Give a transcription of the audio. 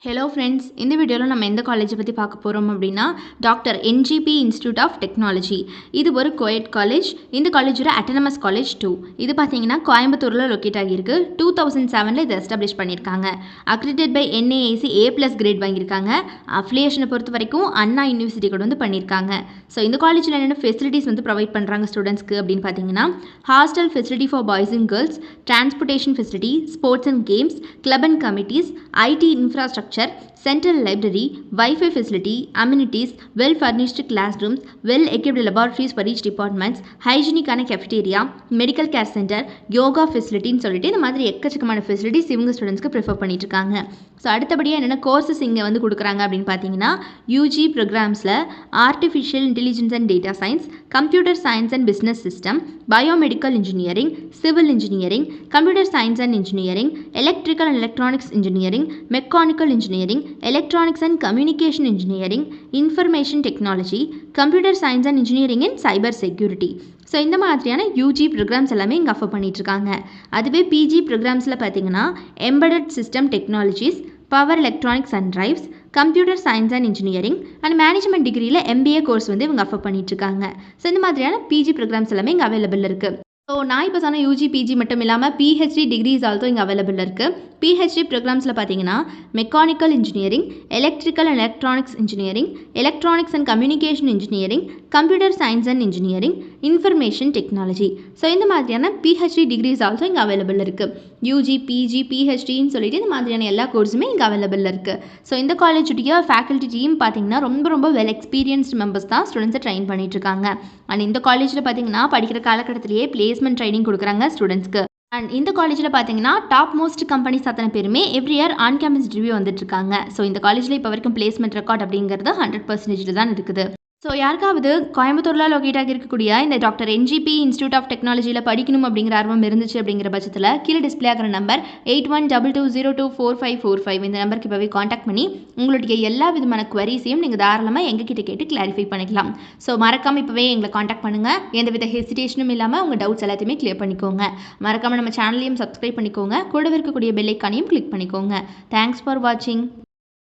Hello friends, இந்த வீடியோவில் நம்ம எந்த காலேஜை பற்றி பார்க்க போகிறோம் அப்படின்னா doctor NGP institute of technology. இது ஒரு கோயட் காலேஜ். இந்த காலேஜோட அட்டானமஸ் காலேஜ் 2. இது பார்த்தீங்கன்னா கோயம்புத்தூரில் லொக்கேட் ஆகியிருக்கு. 2007 இதை எஸ்டாப்ளிஷ் பண்ணியிருக்காங்க. Accredited by NAAC A+ grade வாங்கியிருக்காங்க. அஃபிலியேஷனை பொறுத்த வரைக்கும் அண்ணா யூனிவர்சிட்டி கூட வந்து பண்ணியிருக்காங்க. ஸோ இந்த காலேஜில் என்னென்ன ஃபெசிலிட்டிஸ் வந்து ப்ரொவைட் பண்ணுறாங்க ஸ்டூடெண்ட்ஸ்க்கு அப்படின்னு பார்த்தீங்கன்னா hostel facility for boys and girls, transportation facility, sports and games, club and committees, IT infrastructure, central library, Wi-Fi facility, amenities, well-furnished classrooms, well-equipped laboratories for each departments, hygienic cafeteria, medical care center, yoga facility ன்னு சொல்லிட்டு இந்த மாதிரி எக்கச்சக்கமான facilities இவங்க ஸ்டூடெண்ட்ஸ்க்கு prefer பண்ணிட்டு இருக்காங்க. So அடுத்தபடியாக என்னென்ன கோர்சஸ் இங்கே வந்து கொடுக்குறாங்க அப்படின்னு பார்த்தீங்கன்னா UG ப்ரோக்ராம்ஸில் artificial intelligence and data science, computer science and business system, biomedical engineering, civil engineering, computer science and engineering, electrical and electronics engineering, mechanical engineering, electronics and communication engineering, information technology, computer science and engineering and cyber security. So இந்த மாதிரியான UG programs எல்லாமே இங்கே offer பண்ணிகிட்ருக்காங்க. அதுவே PG ப்ரோக்ராம்ஸில் பார்த்தீங்கன்னா embedded system technologies, power electronics and drives, computer science and engineering and management டிகிரியில் MBA course வந்து இவங்க ஆஃபர் பண்ணிகிட்ருக்காங்க. ஸோ இந்த மாதிரியான PG ப்ரோக்ராம்ஸ் எல்லாமே இங்கே அவைலபிள் இருக்குது. ஸோ நான் இப்போ சொன்ன UG PG மட்டும் இல்லாமல் PhD டிகிரிஸ் ஆல்சோ இங்கே அவைலபிள் இருக்குது. PhD ப்ரோக்ராம்ஸில் பார்த்தீங்கன்னா mechanical engineering, electrical and electronics engineering, electronics and communication engineering, computer science and engineering, information technology. So இந்த மாதிரியான PhD டிகிரிஸ் ஆல்சோ இங்கே அவைலபிள் இருக்குது. UG PG PhDன்னு சொல்லிட்டு இந்த மாதிரியான எல்லா கோர்ஸுமே இங்கே அவைலபிள் இருக்குது. ஸோ இந்த காலேஜுடைய ஃபேக்கல்ட்டி டீம் பார்த்தீங்கன்னா ரொம்ப வெல் எக்ஸ்பீரியன்ஸ்டு மெம்பர்ஸ் தான் ஸ்டூடெண்ட்ஸை ட்ரெயின் பண்ணிட்டு இருக்காங்க. அண்ட் இந்த காலேஜில் பார்த்தீங்கன்னா படிக்கிற காலகட்டத்திலேயே பிளேஸ்மெண்ட் ட்ரைனிங் கொடுக்குறாங்க ஸ்டூடெண்ட்ஸ்க்கு. அண்ட் இந்த காலேஜில் பார்த்தீங்கன்னா டாப் மோஸ்ட் கம்பெனிஸ் அத்தனை பேருமே every year on campus interview வந்துட்டு இருக்காங்க. ஸோ இந்த காலேஜில் இப்போ வரைக்கும் பிளேஸ்மெண்ட் ரெக்கார்ட் அப்படிங்கிறது 100% தான் இருக்குது. ஸோ யாருக்காவது கோயம்புத்தூரில் லொக்கேட் ஆகி இருக்கக்கூடிய இந்த டாக்டர் NGP இன்ஸ்டியூட் ஆஃப் டெக்னாலஜியில் படிக்கணும் அப்படிங்கிற ஆர்வம் இருந்துச்சு அப்படிங்கிற பட்சத்தில் கீழே டிஸ்பிளே ஆகிற நம்பர் 8122024545 இந்த நம்பருக்கு இப்போவே காண்டாக்ட் பண்ணி உங்களுடைய எல்லா விதமான குவரிஸையும் நீங்கள் தாராளமாக எங்ககிட்ட கேட்டு கிளாரிஃபை பண்ணிக்கலாம். ஸோ மறக்காமல் இப்போவே எங்களை காண்டாக்ட் பண்ணுங்கள். எந்தவித ஹெசிடேஷனும் இல்லாமல் உங்கள் டவுட்ஸ் எல்லாத்தையுமே கிளியர் பண்ணிக்கோங்க. மறக்காமல் நம்ம சேனலையும் சப்ஸ்கிரைப் பண்ணிக்கோங்க. கூடவே இருக்கக்கூடிய பெல் ஐக்கானையும் கிளிக் பண்ணிக்கோங்க. தேங்க்ஸ் ஃபார் வாட்சிங்.